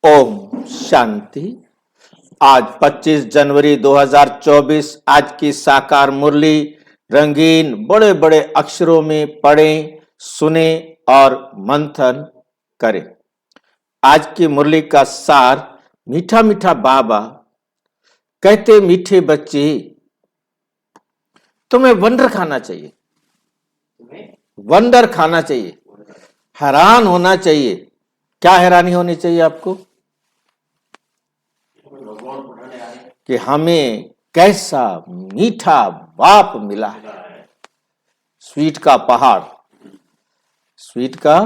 ओम शांति। आज 25 जनवरी 2024। आज की साकार मुरली रंगीन बड़े बड़े अक्षरों में पढ़ें, सुने और मंथन करें। आज की मुरली का सार, मीठा मीठा बाबा कहते, मीठे बच्चे तुम्हें वंडर खाना चाहिए, वंडर खाना चाहिए, हैरान होना चाहिए। क्या हैरानी होनी चाहिए आपको? कि हमें कैसा मीठा बाप मिला है। स्वीट का पहाड़, स्वीट का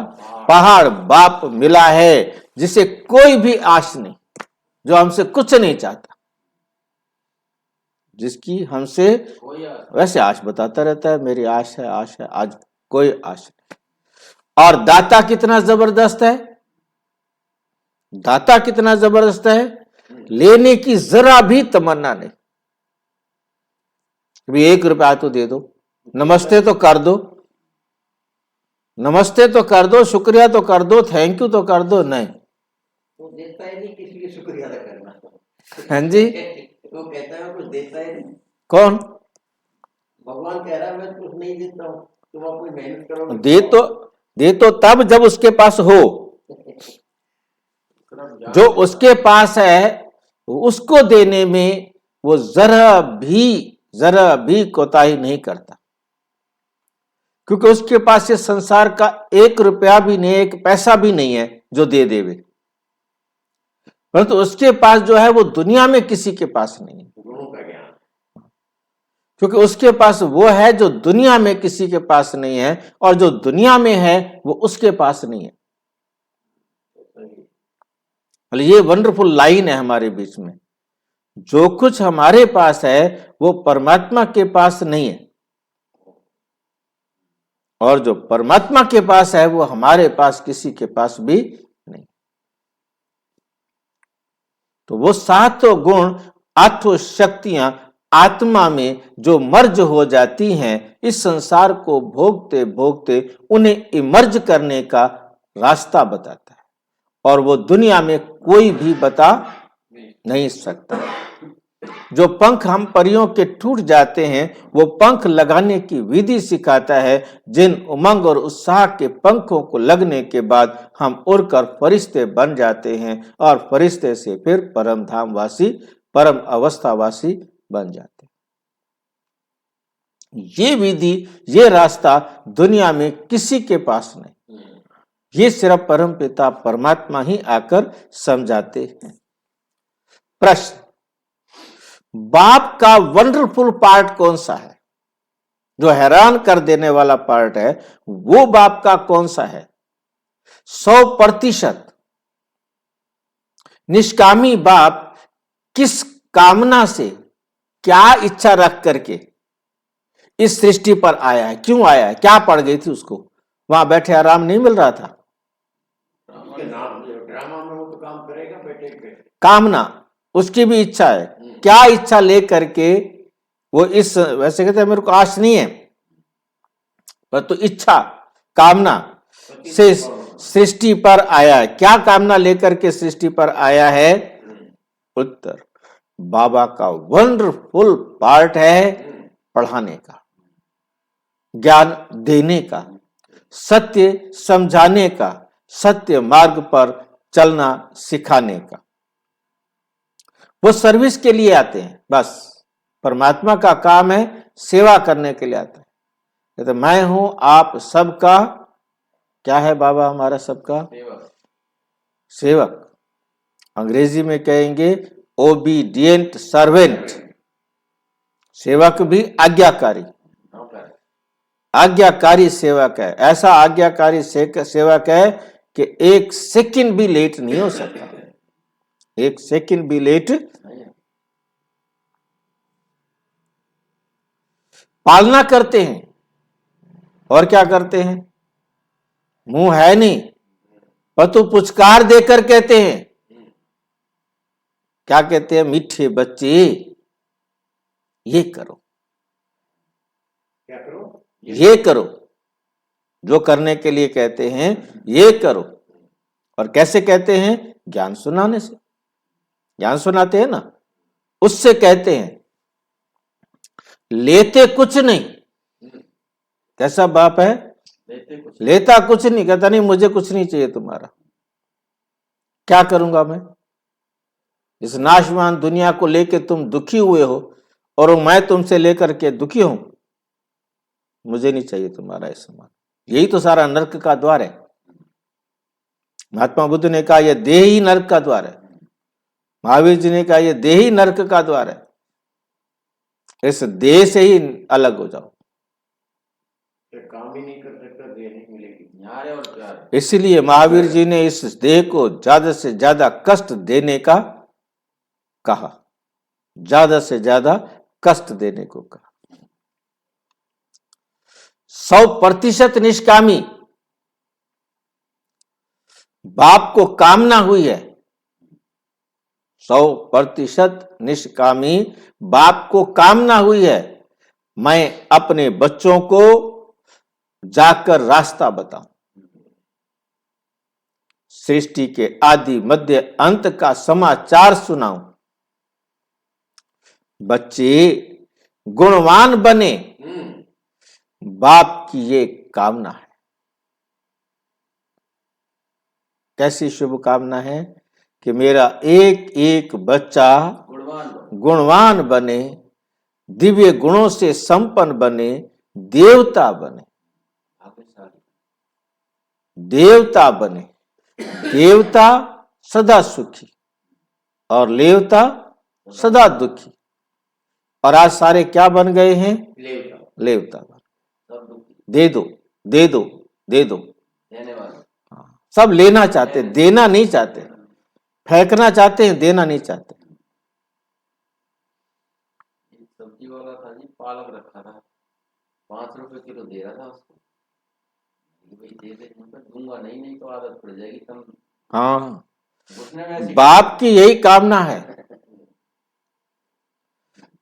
पहाड़ बाप मिला है, जिसे कोई भी आश नहीं, जो हमसे कुछ नहीं चाहता, जिसकी हमसे वैसे आश बताता रहता है, मेरी आश है, आश है। आज कोई आश नहीं। और दाता कितना जबरदस्त है, दाता कितना जबरदस्त है, लेने की जरा भी तमन्ना नहीं। अभी 1 रुपया तो दे दो, नमस्ते तो कर दो, नमस्ते तो कर दो, शुक्रिया तो कर दो, थैंक यू तो कर दो। नहीं, वो देता ही नहीं, किस लिए शुक्रिया अदा करना। हाँ जी, वो कहता है कुछ देता ही नहीं। कौन? भगवान कह रहा है मैं कुछ नहीं देता हूँ, तुम अपनी मेहनत करो। दे तो तब जब उसके पास हो। जो उसके पास है उसको देने में वो जरा भी कोताही नहीं करता, क्योंकि उसके पास ये संसार का 1 रुपया भी नहीं, 1 पैसा भी नहीं है जो दे देवे। परंतु उसके पास जो है वो दुनिया में किसी के पास नहीं है, क्योंकि उसके पास वो है जो दुनिया में किसी के पास नहीं है, और जो दुनिया में है वो उसके पास नहीं है। ये वंडरफुल लाइन है हमारे बीच में। जो कुछ हमारे पास है वो परमात्मा के पास नहीं है, और जो परमात्मा के पास है वो हमारे पास किसी के पास भी नहीं। तो वो 7 गुण, 8 शक्तियां आत्मा में जो मर्ज हो जाती हैं, इस संसार को भोगते भोगते उन्हें इमर्ज करने का रास्ता बताता है, और वो दुनिया में कोई भी बता नहीं सकता। जो पंख हम परियों के टूट जाते हैं, वो पंख लगाने की विधि सिखाता है, जिन उमंग और उत्साह के पंखों को लगने के बाद हम उड़कर फरिश्ते बन जाते हैं, और फरिश्ते से फिर परम धामवासी, परम अवस्थावासी बन जाते हैं। ये विधि, ये रास्ता दुनिया में किसी के पास नहीं, ये सिर्फ परम पिता परमात्मा ही आकर समझाते हैं। प्रश्न, बाप का वंडरफुल पार्ट कौन सा है? जो हैरान कर देने वाला पार्ट है, वो बाप का कौन सा है? 100% निष्कामी बाप किस कामना से, क्या इच्छा रख करके इस सृष्टि पर आया है? क्यों आया है? क्या पड़ गई थी उसको? वहां बैठे आराम नहीं मिल रहा था? ड्रामा में वो तो काम करेगा बेटे पे। कामना, उसकी भी इच्छा है। क्या इच्छा लेकर के वो इस, वैसे कहते हैं मेरे को आश नहीं है, पर तो इच्छा, कामना से सृष्टि पर आया है। क्या कामना लेकर के सृष्टि पर आया है? उत्तर, बाबा का वंडरफुल पार्ट है पढ़ाने का, ज्ञान देने का, सत्य समझाने का, सत्य मार्ग पर चलना सिखाने का। वो सर्विस के लिए आते हैं, बस परमात्मा का काम है सेवा करने के लिए आता है। तो मैं हूं आप सबका, क्या है बाबा हमारा सबका? सेवक। अंग्रेजी में कहेंगे ओबीडिएंट सर्वेंट। सेवक भी आज्ञाकारी, आज्ञाकारी सेवक है। ऐसा आज्ञाकारी सेवक है कि 1 सेकंड भी लेट नहीं हो सकता, 1 सेकंड भी लेट। पालना करते हैं, और क्या करते हैं? मुंह है नहीं, पर तो पुचकार देकर कहते हैं। क्या कहते हैं? मीठे बच्चे ये करो, क्या करो? ये करो। जो करने के लिए कहते हैं ये करो। और कैसे कहते हैं? ज्ञान सुनाने से, ज्ञान सुनाते हैं ना, उससे कहते हैं। लेते कुछ नहीं। कैसा बाप है? लेता कुछ नहीं, कहता नहीं मुझे कुछ नहीं चाहिए तुम्हारा, क्या करूंगा मैं? इस नाशवान दुनिया को लेकर तुम दुखी हुए हो और मैं तुमसे लेकर के दुखी हूं, मुझे नहीं चाहिए तुम्हारा ये सामान। यही तो सारा नरक का द्वार है। महात्मा बुद्ध ने कहा यह देह ही नरक का द्वार है। महावीर जी ने कहा यह देह ही नरक का द्वार है। इस देह से ही अलग हो जाओ। काम ही नहीं कर सकता, देह नहीं मिलेगी। यार और प्यार। इसलिए महावीर जी ने इस देह को ज्यादा से ज्यादा कष्ट देने का कहा, ज्यादा से ज्यादा कष्ट देने को कहा। 100% निष्कामी। बाप को कामना हुई है, 100% निष्कामी बाप को कामना हुई है, मैं अपने बच्चों को जाकर रास्ता बताऊं, सृष्टि के आदि मध्य अंत का समाचार सुनाऊं, बच्चे गुणवान बने, बाप की ये कामना है। कैसी शुभ कामना है कि मेरा एक एक बच्चा गुणवान बने, दिव्य गुणों से संपन्न बने, देवता बने, देवता बने। देवता सदा सुखी और लेवता सदा दुखी। और आज सारे क्या बन गए हैं? लेवता बन। दे दो दे दो दे दो, सब लेना चाहते, देना नहीं चाहते। फेंकना चाहते हैं, देना नहीं चाहते। सब्जी वाला था जी, पालक रखा था, 5 रुपए किलो दे रहा था उसको। भाई दे दे, दूंगा नहीं, नहीं तो आदत पड़ जाएगी तुम। हाँ, बाप की यही कामना है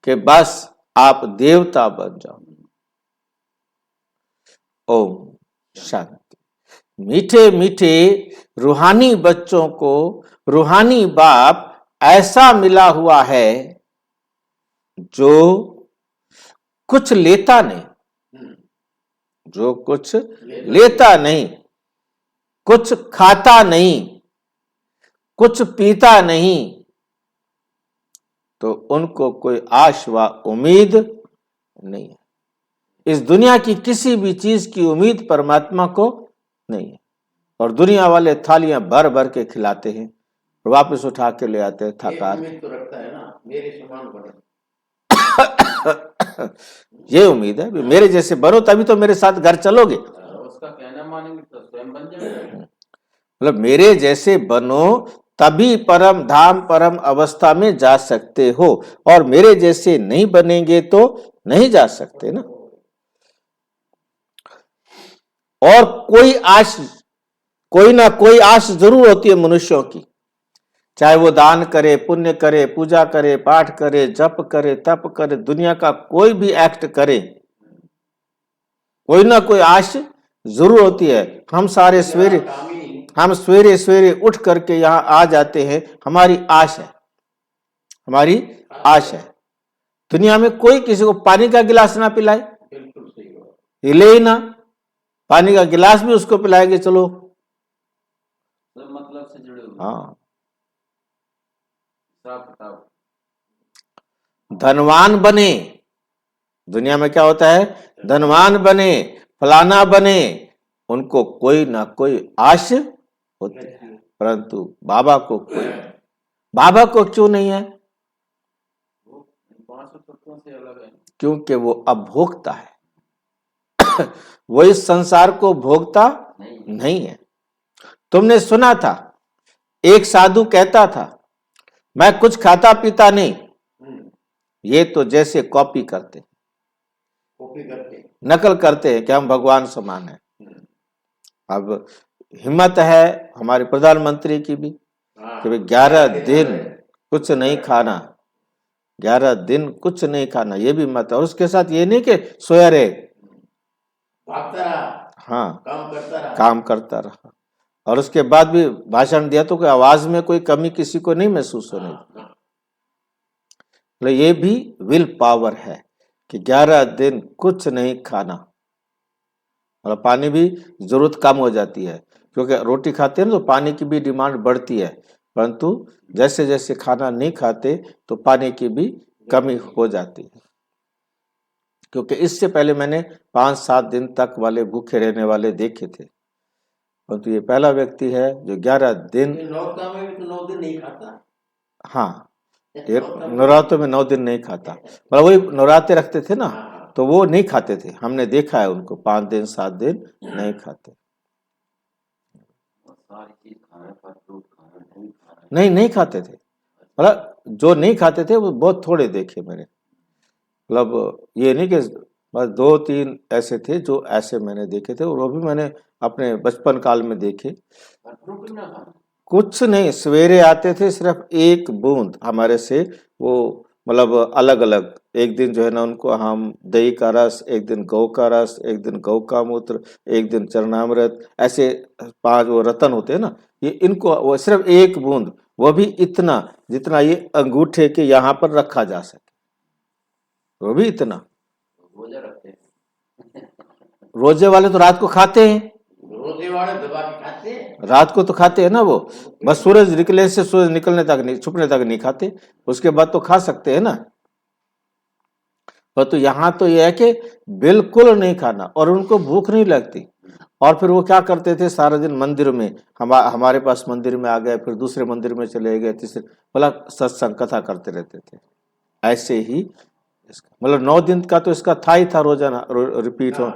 कि बस आप देवता बन जाओ। ओम शांति। मीठे मीठे रूहानी बच्चों को रूहानी बाप ऐसा मिला हुआ है जो कुछ लेता नहीं, जो कुछ लेता नहीं, कुछ खाता नहीं, कुछ पीता नहीं, तो उनको कोई आश व उम्मीद नहीं है। इस दुनिया की किसी भी चीज की उम्मीद परमात्मा को नहीं है। और दुनिया वाले थालियां भर भर के खिलाते हैं, वापस उठा के ले आते हैं थका तो रखता है ना, मेरे समान बने। ये उम्मीद है मेरे जैसे बनो तभी तो मेरे साथ घर चलोगे। उसका कहना मानेंगे तो स्वयं बन जाएंगे। मतलब मेरे जैसे बनो तभी परम धाम परम अवस्था में जा सकते हो, और मेरे जैसे नहीं बनेंगे तो नहीं जा सकते ना। और कोई आश, कोई ना कोई आश जरूर होती है मनुष्यों की, चाहे वो दान करे, पुण्य करे, पूजा करे, पाठ करे, जप करे, तप करे, दुनिया का कोई भी एक्ट करे, कोई ना कोई आश जरूर होती है। हम सवेरे सवेरे उठ करके यहां आ जाते हैं, हमारी आश है, हमारी आश है। दुनिया में कोई किसी को पानी का गिलास ना पिलाए, हिले ही ना, पानी का गिलास भी उसको पिलाएंगे, चलो मतलब से जुड़े हुए। हाँ। धनवान बने, दुनिया में क्या होता है? धनवान बने, फलाना बने, उनको कोई ना कोई आश होती है, परंतु बाबा को कोई, बाबा को क्यों नहीं है? क्योंकि वो अभोक्ता है। वो इस संसार को भोगता नहीं है। तुमने सुना था, एक साधु कहता था, मैं कुछ खाता पीता नहीं, ये तो जैसे कॉपी करते, नकल करते हैं कि हम भगवान समान हैं। अब हिम्मत है हमारे प्रधानमंत्री की भी कि 11 दिन कुछ नहीं खाना, 11 दिन कुछ नहीं खाना, ये भी मत है। और उसके साथ ये नहीं कि सोया रहे, भागता रहा, हाँ काम करता रहा, काम करता रहा। और उसके बाद भी भाषण दिया तो कोई आवाज में कोई कमी किसी को नहीं महसूस होने दी। मतलब ये भी विल पावर है कि 11 दिन कुछ नहीं खाना। मतलब पानी भी जरूरत कम हो जाती है, क्योंकि रोटी खाते हैं ना तो पानी की भी डिमांड बढ़ती है, परंतु जैसे जैसे खाना नहीं खाते तो पानी की भी कमी हो जाती है। क्योंकि इससे पहले मैंने 5-7 दिन तक वाले भूखे रहने वाले देखे थे, परंतु ये पहला व्यक्ति है जो 11 दिन। नौका में भी तो 9 दिन नहीं खाता। हाँ, ये नवरात्रों में 9 दिन नहीं खाता, पर वही नवरात्रे रखते थे ना, तो वो नहीं खाते थे। हमने देखा है उनको 5 दिन 7 दिन नहीं खाते। नहीं खाते थे। मतलब जो नहीं खाते थे वो बहुत थोड़े देखे मैंने। मतलब ये नहीं कि बस 2-3 ऐसे थे जो ऐसे मैंने देखे थे, और वो भी मैंने अपने बचपन काल में देखे। कुछ नहीं, सवेरे आते थे सिर्फ एक बूंद हमारे से, वो मतलब अलग अलग। एक दिन जो है ना उनको हम दही का रस, एक दिन गौ का रस, एक दिन गौ का मूत्र, एक दिन चरणामृत, ऐसे 5 वो रतन होते हैं ना, ये इनको वो सिर्फ एक बूंद, वो भी इतना जितना ये अंगूठे के यहाँ पर रखा जा सके, वो भी इतना। रोजा रखते हैं। रोजे वाले तो रात को खाते हैं, रोजे वाले दबा के खाते हैं। रात को तो खाते हैं ना वो, बस सूरज निकले से सूरज निकलने तक नहीं, छुपने तक नहीं खाते, उसके बाद तो खा सकते हैं ना। पर तो यहाँ तो यह है कि बिल्कुल नहीं खाना, और उनको भूख नहीं लगती। और फिर वो क्या करते थे, सारा दिन मंदिर में, हमारे पास मंदिर में आ गए, फिर दूसरे मंदिर में चले गए, तीसरे, भला सत्संग कथा करते रहते थे। ऐसे ही इसका मतलब 9 दिन का तो इसका था ही था, रोजाना रिपीट हो,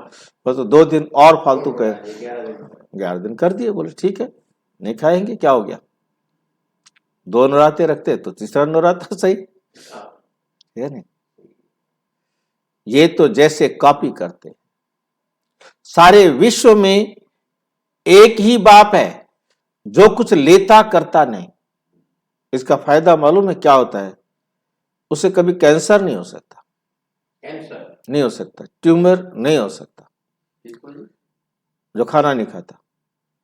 बस तो 2 दिन और फालतू कहे, 11 दिन कर दिए। बोले ठीक है, नहीं खाएंगे, क्या हो गया। 2 नवरात्रे रखते तो तीसरा नवरात्र सही है नहीं। ये तो जैसे कॉपी करते। सारे विश्व में एक ही बाप है जो कुछ लेता करता नहीं। इसका फायदा मालूम है क्या होता है, उसे कभी कैंसर नहीं हो सकता, कैंसर नहीं हो सकता, ट्यूमर नहीं हो सकता, जो खाना नहीं खाता।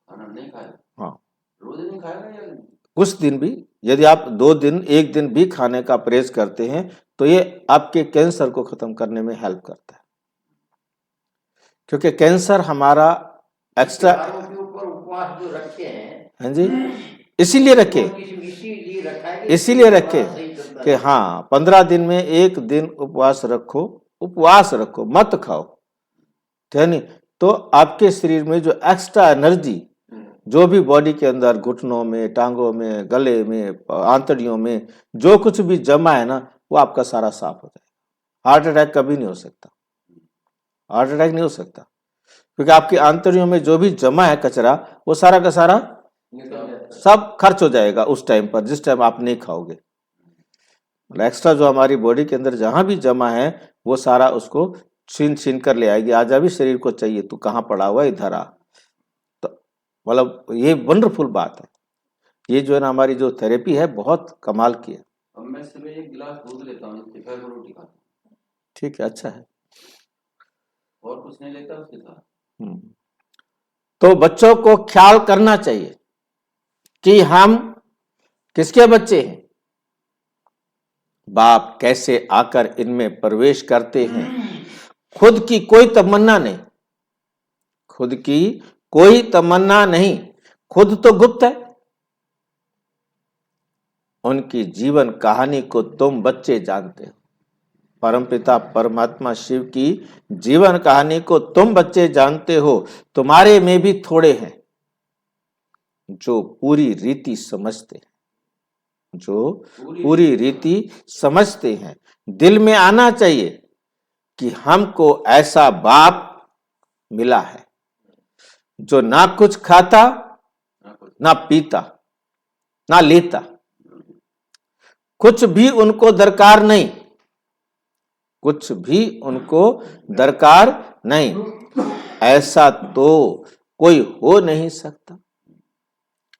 खाना नहीं खाया, हाँ, रोज नहीं खाएगा या कुछ दिन भी, यदि आप 2 दिन 1 दिन भी खाने का परहेज करते हैं तो ये आपके कैंसर को खत्म करने में हेल्प करता है। क्योंकि कैंसर हमारा एक्स्ट्रा के ऊपर उपवास जो रखे हैं, हाँ जी, इसीलिए रखे, इसीलिए रखे कि हाँ 15 दिन में 1 दिन उपवास रखो, उपवास रखो, मत खाओ, है नहीं, तो आपके शरीर में जो एक्स्ट्रा एनर्जी, जो भी बॉडी के अंदर घुटनों में, टांगों में, गले में, आंतड़ियों में जो कुछ भी जमा है ना, वो आपका सारा साफ हो जाएगा। हार्ट अटैक कभी नहीं हो सकता, हार्ट अटैक नहीं हो सकता, क्योंकि आपकी आंतड़ियों में जो भी जमा है कचरा, वो सारा का सारा सब खर्च हो जाएगा उस टाइम पर, जिस टाइम आप नहीं खाओगे। एक्स्ट्रा जो हमारी बॉडी के अंदर जहां भी जमा है, वो सारा उसको छीन छीन कर ले आएगी। आज अभी शरीर को चाहिए, तू कहाँ पड़ा हुआ, इधर आ। तो मतलब ये वंडरफुल बात है। ये जो है ना हमारी जो थेरेपी है, बहुत कमाल की है। अब मैं सुबह 1 गिलास दूध लेता हूँ, फिर रोटी खाता हूँ। ठीक है, अच्छा है, और कुछ नहीं लेता उसके साथ। तो बच्चों को ख्याल करना चाहिए कि हम किसके बच्चे हैं, बाप कैसे आकर इनमें प्रवेश करते हैं। खुद की कोई तमन्ना नहीं, खुद की कोई तमन्ना नहीं, खुद तो गुप्त है। उनकी जीवन कहानी को तुम बच्चे जानते हो। परमपिता परमात्मा शिव की जीवन कहानी को तुम बच्चे जानते हो। तुम्हारे में भी थोड़े हैं जो पूरी रीति समझते हैं, जो पूरी रीति समझते हैं। दिल में आना चाहिए कि हमको ऐसा बाप मिला है जो ना कुछ खाता, ना पीता, ना लेता, कुछ भी उनको दरकार नहीं, कुछ भी उनको दरकार नहीं। ऐसा तो कोई हो नहीं सकता,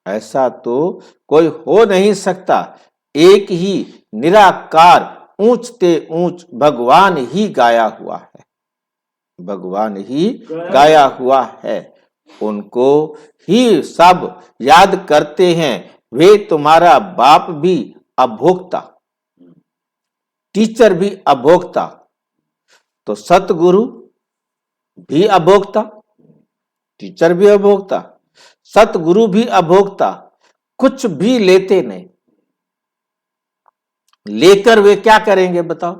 ऐसा तो कोई हो नहीं सकता। एक ही निराकार ऊंचते ऊंच भगवान ही गाया हुआ है, भगवान ही गाया हुआ है। उनको ही सब याद करते हैं, वे तुम्हारा बाप भी अभोक्ता, टीचर भी अभोक्ता, तो सतगुरु भी अभोक्ता, टीचर भी अभोक्ता, सतगुरु भी अभोक्ता, कुछ भी लेते नहीं। लेकर वे क्या करेंगे बताओ?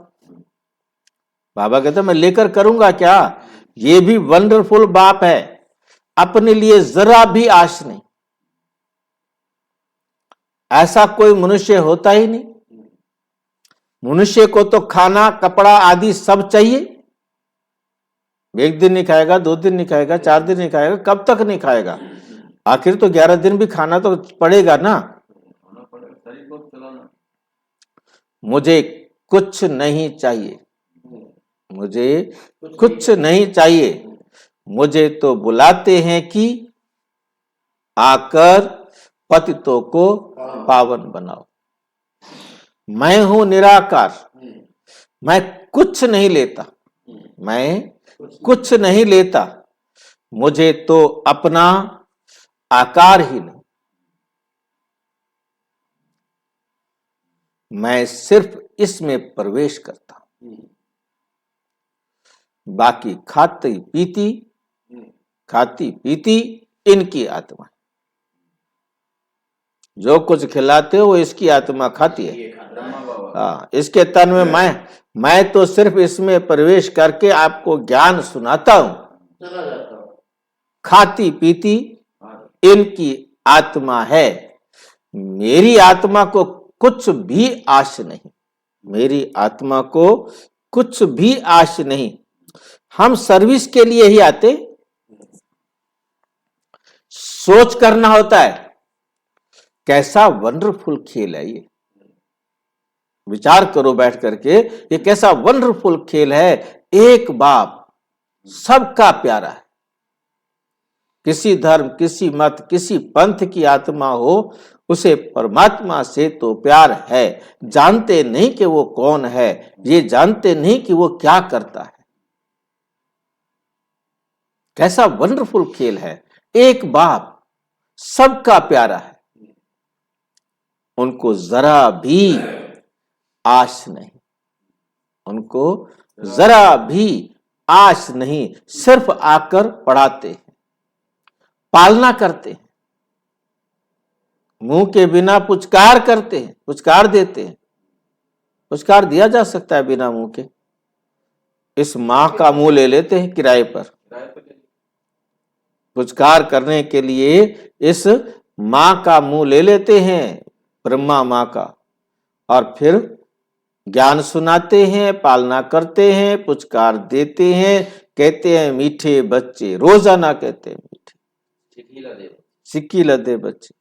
बाबा कहते मैं लेकर करूंगा क्या? ये भी वंडरफुल बाप है, अपने लिए जरा भी आश नहीं। ऐसा कोई मनुष्य होता ही नहीं। मनुष्य को तो खाना कपड़ा आदि सब चाहिए। एक दिन नहीं खाएगा, 2 दिन नहीं खाएगा, 4 दिन नहीं खाएगा, कब तक नहीं खाएगा? आखिर तो 11 दिन भी खाना तो पड़ेगा ना। मुझे कुछ नहीं चाहिए, मुझे कुछ नहीं चाहिए, मुझे तो बुलाते हैं कि आकर पतितों को पावन बनाओ। मैं हूं निराकार, मैं कुछ नहीं लेता, मैं कुछ नहीं लेता, मुझे तो अपना आकार ही नहीं, मैं सिर्फ इसमें प्रवेश करता हूं। बाकी खाती पीती इनकी आत्मा, जो कुछ खिलाते हो वो इसकी आत्मा खाती है। हाँ, इसके तन में मैं तो सिर्फ इसमें प्रवेश करके आपको ज्ञान सुनाता हूं। खाती पीती इनकी आत्मा है, मेरी आत्मा को कुछ भी आश नहीं, मेरी आत्मा को कुछ भी आश नहीं। हम सर्विस के लिए ही आते। सोच करना होता है, कैसा वंडरफुल खेल है ये। विचार करो बैठ करके, ये कैसा वंडरफुल खेल है। एक बाप सबका प्यारा है। किसी धर्म, किसी मत, किसी पंथ की आत्मा हो, उसे परमात्मा से तो प्यार है। जानते नहीं कि वो कौन है, ये जानते नहीं कि वो क्या करता है। कैसा वंडरफुल खेल है। एक बाप सबका प्यारा है, उनको जरा भी आश नहीं, उनको जरा भी आश नहीं। सिर्फ आकर पढ़ाते हैं, पालना करते हैं, मुंह के बिना पुचकार करते हैं, पुचकार देते हैं। पुचकार दिया जा सकता है बिना मुंह के? इस मां का मुंह ले लेते हैं किराए पर, पुचकार करने के लिए इस मां का मुंह ले लेते हैं, ब्रह्मा मां का, और फिर ज्ञान सुनाते हैं, पालना करते हैं, पुचकार देते हैं, कहते हैं मीठे बच्चे, रोजाना कहते हैं मीठे सिक्की लदे बच्चे।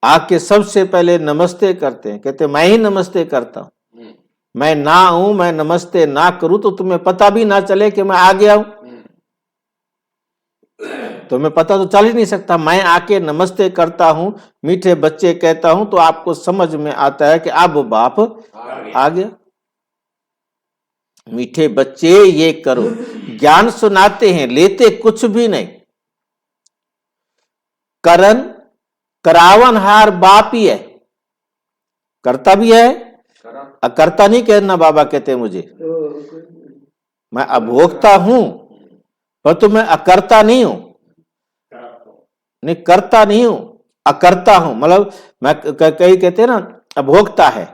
आके सबसे पहले नमस्ते करते हैं, कहते मैं ही नमस्ते करता हूं। मैं ना हूं, मैं नमस्ते ना करूं तो तुम्हें पता भी ना चले कि मैं आ गया हूं। तुम्हें पता तो चल ही नहीं सकता। मैं आके नमस्ते करता हूं, मीठे बच्चे कहता हूं, तो आपको समझ में आता है कि अब बाप आ गया। मीठे बच्चे ये करो, ज्ञान सुनाते हैं, लेते कुछ भी नहीं। करन करावनहार बाप ही है, करता भी है, अकर्ता नहीं कहना। बाबा कहते हैं मुझे, मैं अभोक्ता हूं पर तो मैं अकर्ता नहीं हूं, नहीं करता नहीं हूं, अकर्ता हूं। मतलब मैं कई कहते हैं ना अभोक्ता है,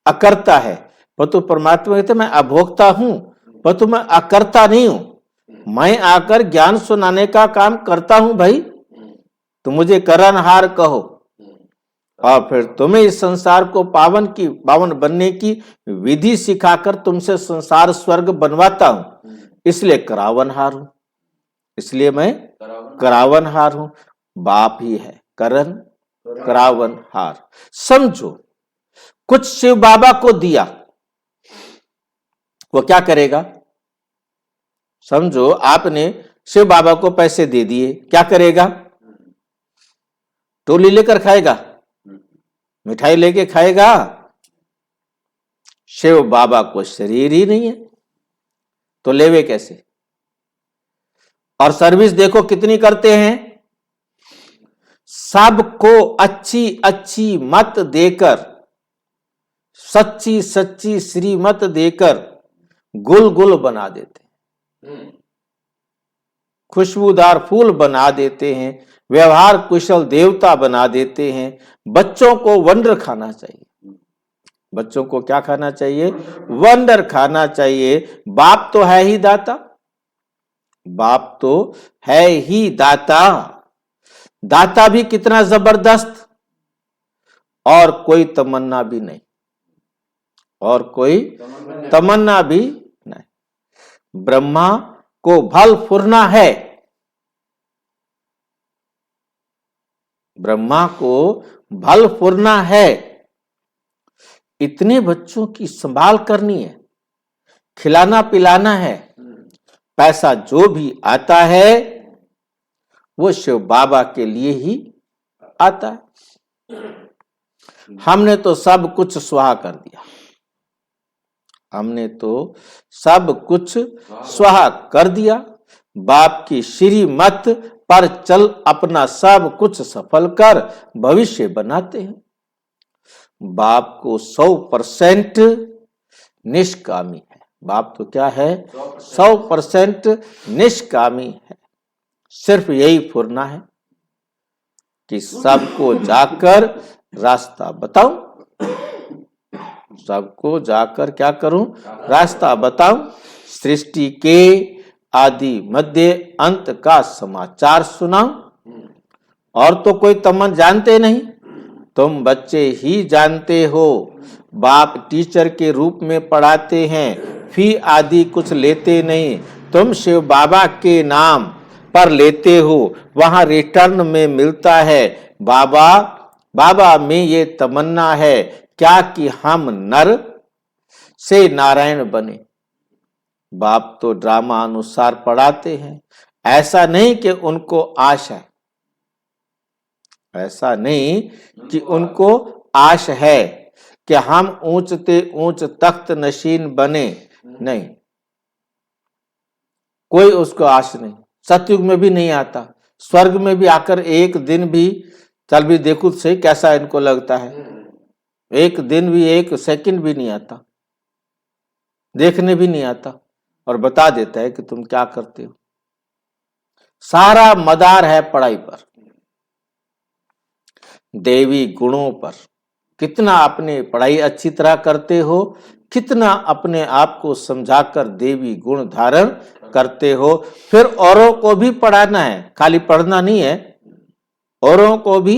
अकर्ता है, पर तो परमात्मा कहते मैं अभोक्ता हूं पर तो मैं अकर्ता नहीं हूं। मैं आकर ज्ञान सुनाने का काम करता हूं भाई, तो मुझे करनहार कहो, और फिर तुम्हें इस संसार को पावन बनने की विधि सिखाकर तुमसे संसार स्वर्ग बनवाता हूं। इसलिए करावनहार हूं, इसलिए मैं करावनहार हूं। बाप ही है करन करावनहार। समझो, कुछ शिव बाबा को दिया, वो क्या करेगा? समझो आपने शिव बाबा को पैसे दे दिए, क्या करेगा? टोली लेकर खाएगा, मिठाई लेके खाएगा। शिव बाबा को शरीर ही नहीं है तो लेवे कैसे? और सर्विस देखो कितनी करते हैं, सबको अच्छी अच्छी मत देकर, सच्ची सच्ची श्रीमत देकर गुल गुल बना देते हैं, खुशबूदार फूल बना देते हैं, व्यवहार कुशल देवता बना देते हैं। बच्चों को वंडर खाना चाहिए, बच्चों को क्या खाना चाहिए, वंडर खाना चाहिए। बाप तो है ही दाता, बाप तो है ही दाता, दाता भी कितना जबरदस्त, और कोई तमन्ना भी नहीं, और कोई तमन्ना भी नहीं। ब्रह्मा को भल फुरना है, ब्रह्मा को भल फुरना है, इतने बच्चों की संभाल करनी है, खिलाना पिलाना है, पैसा जो भी आता है वो शिव बाबा के लिए ही आता है। हमने तो सब कुछ स्वाहा कर दिया, हमने तो सब कुछ स्वाहा कर दिया। बाप की श्रीमत पर चल अपना सब कुछ सफल कर भविष्य बनाते हैं। बाप को 100% निष्कामी है, बाप तो क्या है, 100% निष्कामी है। सिर्फ यही फुरना है कि सबको जाकर रास्ता बताऊं, सबको जाकर क्या करूं, रास्ता बताऊं, सृष्टि के आदि मध्य अंत का समाचार सुनाऊं। और तो कोई तमन जानते नहीं, तुम बच्चे ही जानते हो। बाप टीचर के रूप में पढ़ाते हैं, फी आदि कुछ लेते नहीं, तुम शिव बाबा के नाम पर लेते हो, वहां रिटर्न में मिलता है। बाबा बाबा में ये तमन्ना है क्या कि हम नर से नारायण बने। बाप तो ड्रामा अनुसार पढ़ाते हैं, ऐसा नहीं कि उनको आश है, ऐसा नहीं कि उनको आश है कि हम ऊंचते ऊंच तख्त नशीन बने, नहीं, कोई उसको आश नहीं। सतयुग में भी नहीं आता, स्वर्ग में भी आकर एक दिन भी, चल भी देखो सही कैसा इनको लगता है, एक दिन भी, एक सेकंड भी नहीं आता, देखने भी नहीं आता, और बता देता है कि तुम क्या करते हो। सारा मदार है पढ़ाई पर, देवी गुणों पर। कितना अपने पढ़ाई अच्छी तरह करते हो, कितना अपने आप को समझाकर देवी गुण धारण करते हो। फिर औरों को भी पढ़ाना है, खाली पढ़ना नहीं है, औरों को भी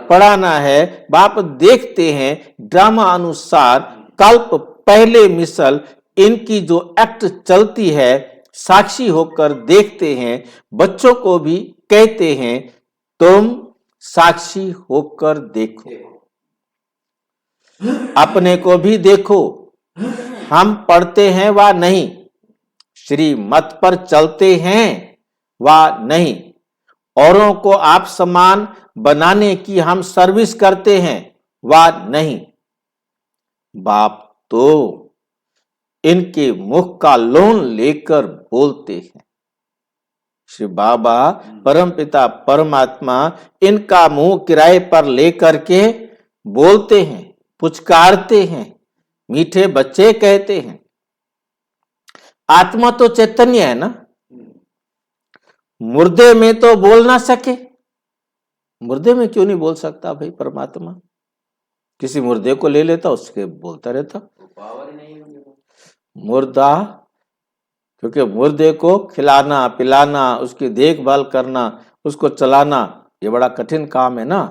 पढ़ाना है। बाप देखते हैं ड्रामा अनुसार, कल्प पहले मिसल इनकी जो एक्ट चलती है, साक्षी होकर देखते हैं। बच्चों को भी कहते हैं तुम साक्षी होकर देखो, अपने को भी देखो, हम पढ़ते हैं वा नहीं, श्रीमत पर चलते हैं वा नहीं, औरों को आप समान बनाने की हम सर्विस करते हैं वा नहीं। बाप तो इनके मुख का लोन लेकर बोलते हैं। श्री बाबा परमपिता परमात्मा इनका मुंह किराए पर लेकर के बोलते हैं, पुचकारते हैं, मीठे बच्चे कहते हैं। आत्मा तो चैतन्य है ना, मुर्दे में तो बोल ना सके, मुर्दे में क्यों नहीं बोल सकता भाई परमात्मा? किसी मुर्दे को ले लेता, उसके बोलता रहता। पावर ही नहीं है मुर्दा, क्योंकि मुर्दे को खिलाना पिलाना, उसकी देखभाल करना, उसको चलाना, ये बड़ा कठिन काम है ना।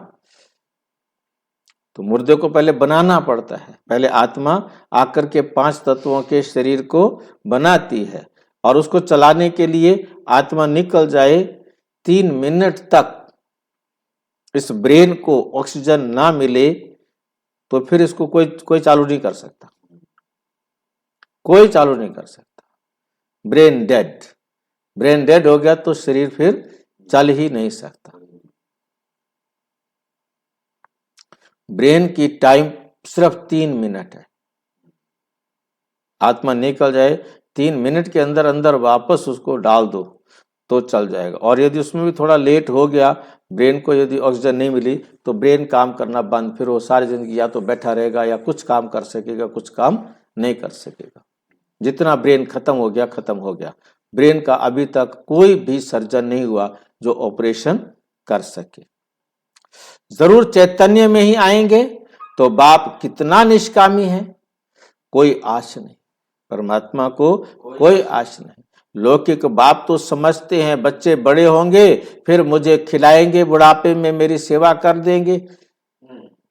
तो मुर्दे को पहले बनाना पड़ता है, पहले आत्मा आकर के 5 तत्वों के शरीर को बनाती है, और उसको चलाने के लिए आत्मा निकल जाए 3 मिनट तक इस ब्रेन को ऑक्सीजन ना मिले तो फिर इसको कोई चालू नहीं कर सकता, कोई चालू नहीं कर सकता। ब्रेन डेड, ब्रेन डेड हो गया तो शरीर फिर चल ही नहीं सकता। ब्रेन की टाइम सिर्फ 3 मिनट है, आत्मा निकल जाए 3 मिनट के अंदर अंदर वापस उसको डाल दो तो चल जाएगा। और यदि उसमें भी थोड़ा लेट हो गया, ब्रेन को यदि ऑक्सीजन नहीं मिली, तो ब्रेन काम करना बंद, फिर वो सारी जिंदगी या तो बैठा रहेगा या कुछ काम कर सकेगा, कुछ काम नहीं कर सकेगा। जितना ब्रेन खत्म हो गया, खत्म हो गया। ब्रेन का अभी तक कोई भी सर्जन नहीं हुआ जो ऑपरेशन कर सके। जरूर चैतन्य में ही आएंगे तो बाप कितना निष्कामी है, कोई आश नहीं। परमात्मा को कोई आश नहीं। लौकिक बाप तो समझते हैं बच्चे बड़े होंगे फिर मुझे खिलाएंगे, बुढ़ापे में मेरी सेवा कर देंगे।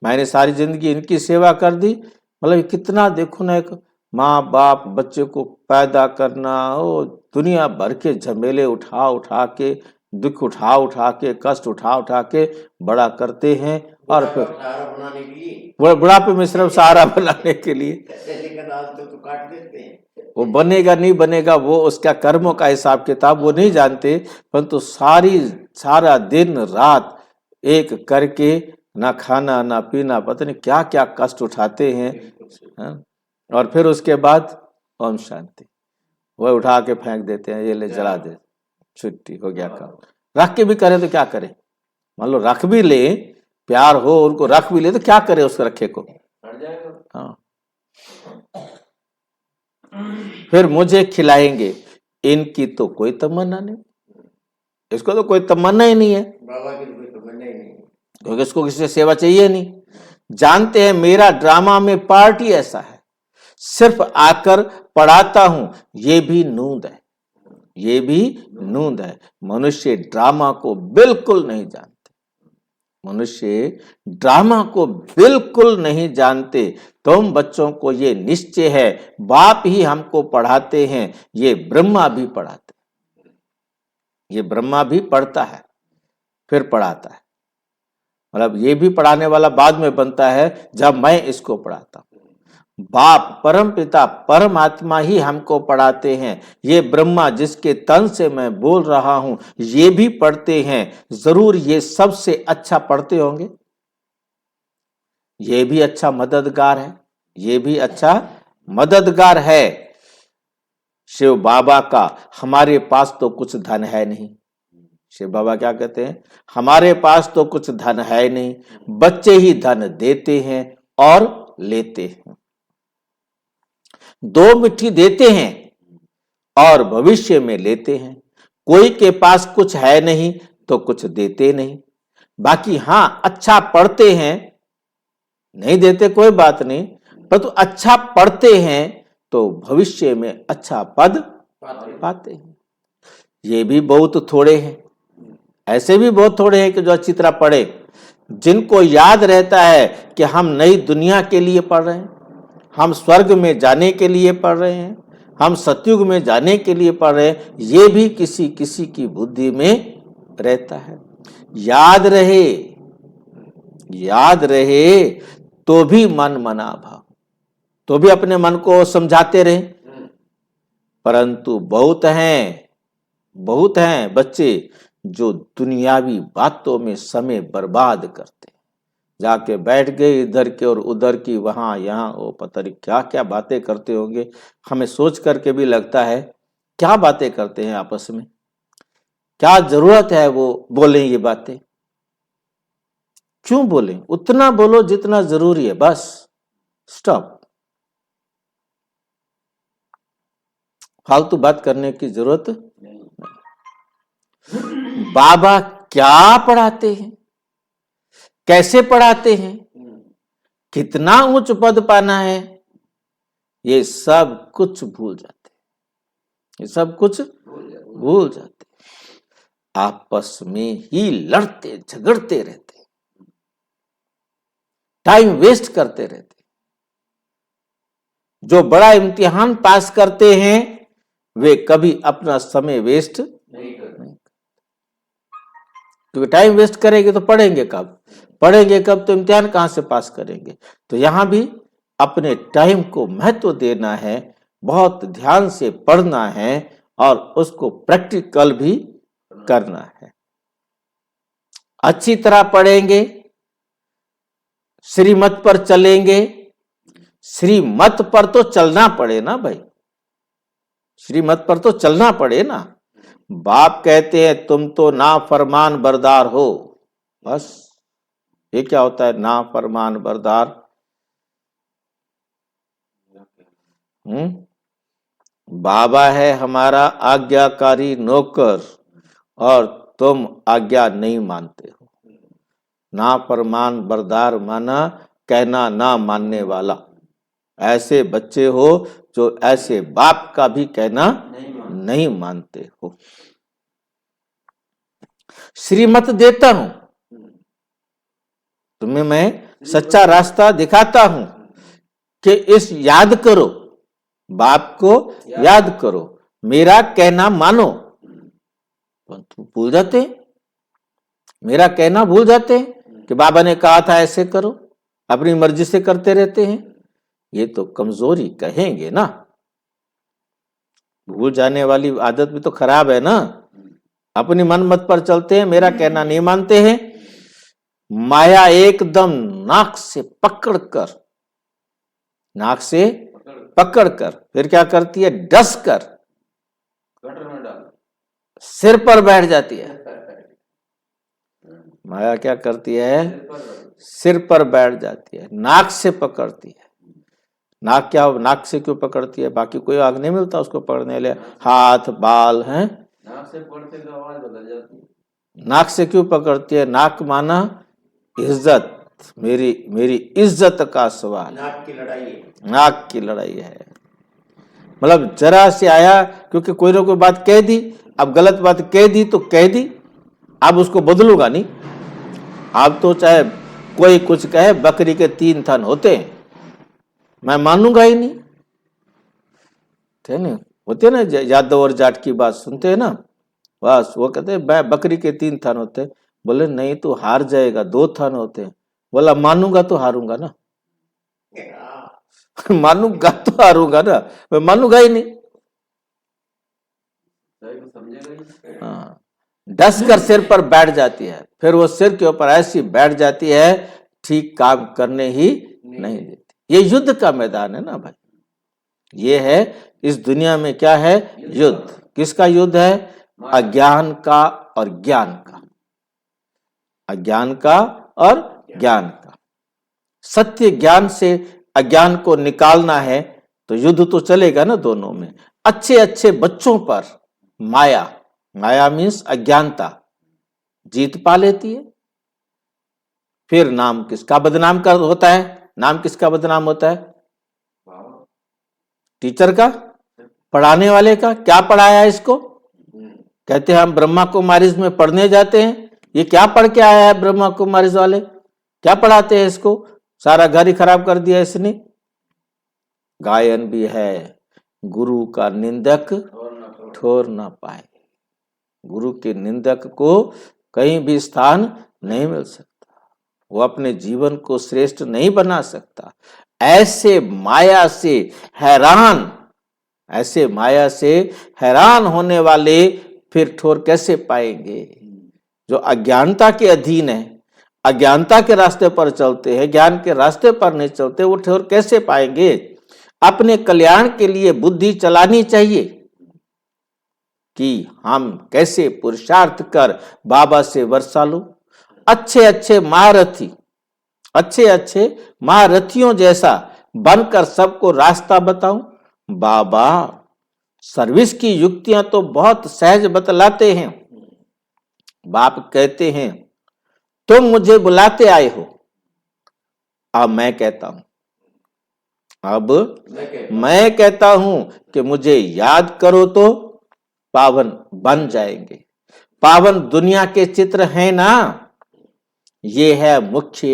मैंने सारी जिंदगी इनकी सेवा कर दी। मतलब कितना देखो ना, एक माँ बाप बच्चे को पैदा करना, वो दुनिया भर के झमेले उठा उठा के, दुख उठा उठा के, कष्ट उठा उठा के बड़ा करते हैं, और फिर बनाने के लिए, बुढ़ापे में सिर्फ सहारा बनाने के लिए। तो काट देते हैं। वो बनेगा नहीं बनेगा, वो उसका कर्मों का हिसाब किताब वो नहीं जानते, परंतु सारा दिन रात एक करके ना खाना ना पीना, पता नहीं क्या क्या कष्ट उठाते हैं, हाँ? और फिर उसके बाद ओम शांति, वह उठा के फेंक देते हैं, ये ले जला दे, छुट्टी हो गया काम। रख के भी करें तो क्या करें, मान लो रख भी ले, प्यार हो उनको रख भी ले तो क्या करे उस रखे को, हाँ। फिर मुझे खिलाएंगे, इनकी तो कोई तमन्ना नहीं, इसको तो कोई तमन्ना ही नहीं है, बाबा की कोई तमन्ना ही नहीं, क्योंकि इसको किसी से सेवा चाहिए नहीं। जानते हैं मेरा ड्रामा में पार्टी ऐसा है, सिर्फ आकर पढ़ाता हूं, ये भी नूंद है, ये भी नूंद है। मनुष्य ड्रामा को बिल्कुल नहीं जानते, मनुष्य ड्रामा को बिल्कुल नहीं जानते। तुम बच्चों को ये निश्चय है, बाप ही हमको पढ़ाते हैं, ये ब्रह्मा भी पढ़ाते हैं, ये ब्रह्मा भी पढ़ता है फिर पढ़ाता है। मतलब ये भी पढ़ाने वाला बाद में बनता है जब मैं इसको पढ़ाता हूं। बाप परम पिता परमात्मा ही हमको पढ़ाते हैं, ये ब्रह्मा जिसके तन से मैं बोल रहा हूं ये भी पढ़ते हैं। जरूर ये सबसे अच्छा पढ़ते होंगे, ये भी अच्छा मददगार है, ये भी अच्छा मददगार है शिव बाबा का। हमारे पास तो कुछ धन है नहीं, शिव बाबा क्या कहते हैं, हमारे पास तो कुछ धन है नहीं, बच्चे ही धन देते हैं और लेते हैं। दो मिट्टी देते हैं और भविष्य में लेते हैं। कोई के पास कुछ है नहीं तो कुछ देते नहीं। बाकी हां अच्छा पढ़ते हैं, नहीं देते कोई बात नहीं, परंतु अच्छा पढ़ते हैं तो भविष्य में अच्छा पद पाते हैं। ये भी बहुत थोड़े हैं, ऐसे भी बहुत थोड़े हैं कि जो अच्छी तरह पढ़े, जिनको याद रहता है कि हम नई दुनिया के लिए पढ़ रहे हैं, हम स्वर्ग में जाने के लिए पढ़ रहे हैं, हम सतयुग में जाने के लिए पढ़ रहे हैं। ये भी किसी किसी की बुद्धि में रहता है। याद रहे तो भी मन मना भाव, तो भी अपने मन को समझाते रहे। परंतु बहुत हैं बच्चे जो दुनियावी बातों में समय बर्बाद करते हैं, जाके बैठ गए इधर के और उधर की, वहां यहाँ, वो पता नहीं क्या क्या बातें करते होंगे। हमें सोच करके भी लगता है क्या बातें करते हैं आपस में, क्या जरूरत है वो बोलें ये बातें, क्यों बोलें, उतना बोलो जितना जरूरी है, बस स्टॉप। फालतू बात करने की जरूरत नहीं। बाबा क्या पढ़ाते हैं, कैसे पढ़ाते हैं, कितना उच्च पद पाना है, ये सब कुछ भूल जाते हैं, ये सब कुछ भूल जाते हैं। आपस में ही लड़ते झगड़ते रहते, टाइम वेस्ट करते रहते। जो बड़ा इम्तिहान पास करते हैं वे कभी अपना समय वेस्ट नहीं करते, क्योंकि टाइम वेस्ट करेंगे तो पढ़ेंगे कब, तो इम्तिहान कहां से पास करेंगे। तो यहां भी अपने टाइम को महत्व देना है, बहुत ध्यान से पढ़ना है और उसको प्रैक्टिकल भी करना है। अच्छी तरह पढ़ेंगे, श्रीमत पर चलेंगे। श्रीमत पर तो चलना पड़े ना भाई, श्रीमत पर तो चलना पड़े ना। बाप कहते हैं तुम तो नाफरमान बरदार हो। बस ये क्या होता है नाफरमान बरदार? बाबा है हमारा आज्ञाकारी नौकर और तुम आज्ञा नहीं मानते हो। नाफरमान बरदार माना कहना ना मानने वाला। ऐसे बच्चे हो जो ऐसे बाप का भी कहना नहीं मानते हो। श्रीमत देता हूं तुम्हें, मैं सच्चा रास्ता दिखाता हूं कि इस याद करो, बाप को याद करो, मेरा कहना मानो। तुम भूल जाते, मेरा कहना भूल जाते हैं कि बाबा ने कहा था ऐसे करो, अपनी मर्जी से करते रहते हैं। ये तो कमजोरी कहेंगे ना, भूल जाने वाली आदत भी तो खराब है ना। अपनी मन मत पर चलते हैं, मेरा कहना नहीं मानते हैं। माया एकदम नाक से पकड़कर, नाक से पकड़कर फिर क्या करती है, डस कर सिर पर बैठ जाती है। माया क्या करती है, सिर पर बैठ जाती है, नाक से पकड़ती है। नाक क्या, नाक से क्यों पकड़ती है? बाकी कोई आग नहीं मिलता उसको पकड़ने ले, हाथ बाल हैं, नाक से पकड़ते तो आवाज बदल जाती है। नाक से क्यों पकड़ती है? नाक माना इज्जत, मेरी इज्जत का सवाल। नाक की लड़ाई है, नाक की लड़ाई है। मतलब जरा से आया, क्योंकि कोई ना कोई बात कह दी, अब गलत बात कह दी तो कह दी, अब उसको बदलूंगा नहीं। अब तो चाहे कोई कुछ कहे, बकरी के 3 थन होते हैं, मैं मानूंगा ही नहीं। थे ना, होते ना यादव और जाट की बात सुनते हैं ना, बस वो कहते हैं बकरी के 3 थन होते हैं। बोले नहीं तू हार जाएगा, 2 थन होते हैं। बोला मानूंगा तो हारूंगा ना। मानूंगा तो हारूंगा ना, मैं मानूंगा ही नहीं। हाँ, डस कर सिर पर बैठ जाती है, फिर वो सिर के ऊपर ऐसी बैठ जाती है, ठीक काम करने ही नहीं देती। ये युद्ध का मैदान है ना भाई। ये है इस दुनिया में क्या है, युद्ध। किसका युद्ध है? अज्ञान का और ज्ञान का, अज्ञान का और ज्ञान का। सत्य ज्ञान से अज्ञान को निकालना है तो युद्ध तो चलेगा ना दोनों में। अच्छे अच्छे बच्चों पर माया, माया मीन्स अज्ञानता, जीत पा लेती है। फिर नाम किसका बदनाम कर होता है? नाम किसका बदनाम होता है? टीचर का, पढ़ाने वाले का। क्या पढ़ाया इसको? कहते हैं हम ब्रह्मा कुमारीज में पढ़ने जाते हैं, ये क्या पढ़ के आया है ब्रह्मा कुमारीज वाले? क्या पढ़ाते हैं इसको? सारा घर ही खराब कर दिया इसने। गायन भी है, गुरु का निंदक ठोर ना पाए। गुरु के निंदक को कहीं भी स्थान नहीं मिल सकता, वो अपने जीवन को श्रेष्ठ नहीं बना सकता। ऐसे माया से हैरान, ऐसे माया से हैरान होने वाले फिर ठोर कैसे पाएंगे? जो अज्ञानता के अधीन है, अज्ञानता के रास्ते पर चलते हैं, ज्ञान के रास्ते पर नहीं चलते, वो ठोर कैसे पाएंगे? अपने कल्याण के लिए बुद्धि चलानी चाहिए कि हम कैसे पुरुषार्थ कर बाबा से वर्षा लो। अच्छे अच्छे महारथी, अच्छे अच्छे महारथियों जैसा बनकर सबको रास्ता बताऊं। बाबा सर्विस की युक्तियां तो बहुत सहज बतलाते हैं। बाप कहते हैं तुम मुझे बुलाते आए हो, अब मैं कहता हूं, अब मैं कहता हूं कि मुझे याद करो तो पावन बन जाएंगे। पावन दुनिया के चित्र हैं ना, ये है मुख्य,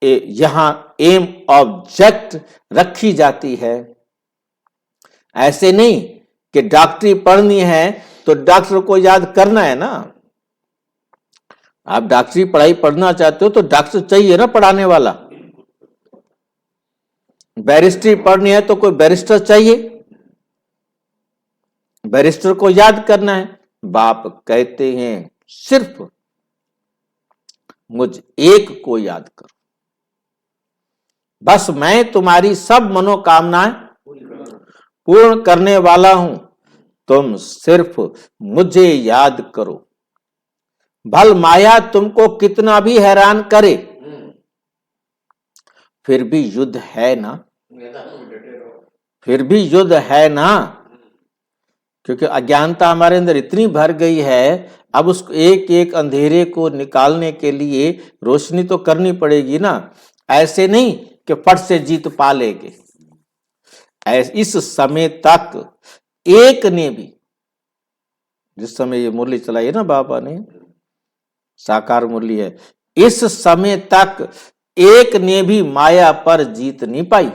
यहां एम ऑब्जेक्ट रखी जाती है। ऐसे नहीं कि डॉक्टरी पढ़नी है तो डॉक्टर को याद करना है ना। आप डॉक्टरी पढ़ाई पढ़ना चाहते हो तो डॉक्टर चाहिए ना पढ़ाने वाला। बैरिस्ट्री पढ़नी है तो कोई बैरिस्टर चाहिए, बैरिस्टर को याद करना है। बाप कहते हैं सिर्फ मुझ एक को याद करो, बस मैं तुम्हारी सब मनोकामनाएं पूर्ण करने वाला हूं। तुम सिर्फ मुझे याद करो। भल माया तुमको कितना भी हैरान करे, फिर भी युद्ध है ना, फिर भी युद्ध है ना। क्योंकि अज्ञानता हमारे अंदर इतनी भर गई है, अब उस एक एक अंधेरे को निकालने के लिए रोशनी तो करनी पड़ेगी ना। ऐसे नहीं कि फट से जीत पा लेंगे। इस समय तक एक ने भी, जिस समय ये मुरली चलाई है ना बाबा ने, साकार मुरली है, इस समय तक एक ने भी माया पर जीत नहीं पाई।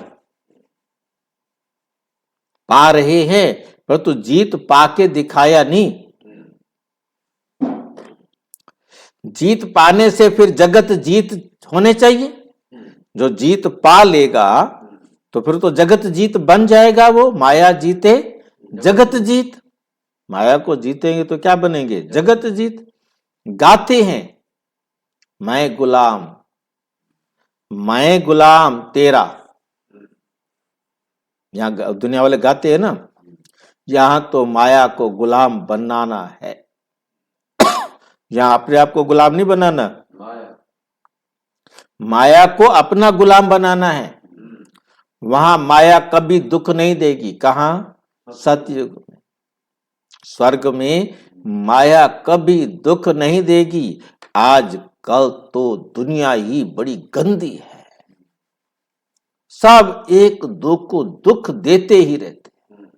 पा रहे हैं परंतु जीत पाके दिखाया नहीं। जीत पाने से फिर जगत जीत होने चाहिए। जो जीत पा लेगा तो फिर तो जगत जीत बन जाएगा। वो माया जीते जगत जीत। माया को जीतेंगे तो क्या बनेंगे? जगत जीत। गाते हैं मैं गुलाम तेरा। यहां दुनिया वाले गाते हैं ना, यहां तो माया को गुलाम बनाना है। यहां अपने आप को गुलाम नहीं बनाना, माया को अपना गुलाम बनाना है। वहां माया कभी दुख नहीं देगी। कहां? सतयुग में। स्वर्ग में माया कभी दुख नहीं देगी। आज कल तो दुनिया ही बड़ी गंदी है। सब एक दो को दुख देते ही रहते हैं,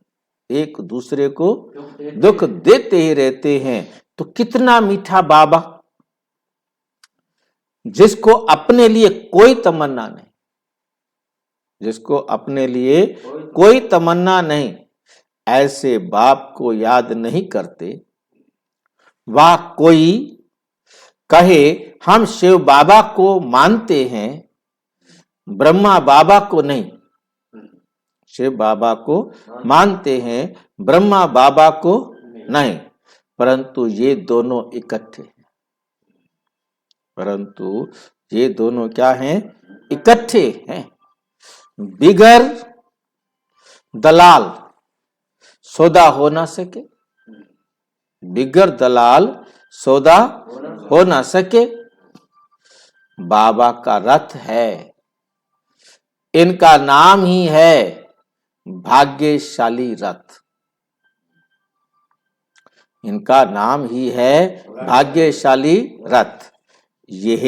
एक दूसरे को दुख देते ही रहते हैं। तो कितना मीठा बाबा, जिसको अपने लिए कोई तमन्ना नहीं, जिसको अपने लिए कोई तमन्ना नहीं, ऐसे बाप को याद नहीं करते। वह कोई कहे हम शिव बाबा को मानते हैं, ब्रह्मा बाबा को नहीं। शिव बाबा को मानते हैं, ब्रह्मा बाबा को नहीं। परंतु ये दोनों इकट्ठे हैं। परंतु ये दोनों क्या हैं? इकट्ठे हैं। बिगर दलाल सौदा हो ना सके, बिगर दलाल सौदा हो ना सके। बाबा का रथ है, इनका नाम ही है भाग्यशाली रथ। इनका नाम ही है भाग्यशाली रथ। यह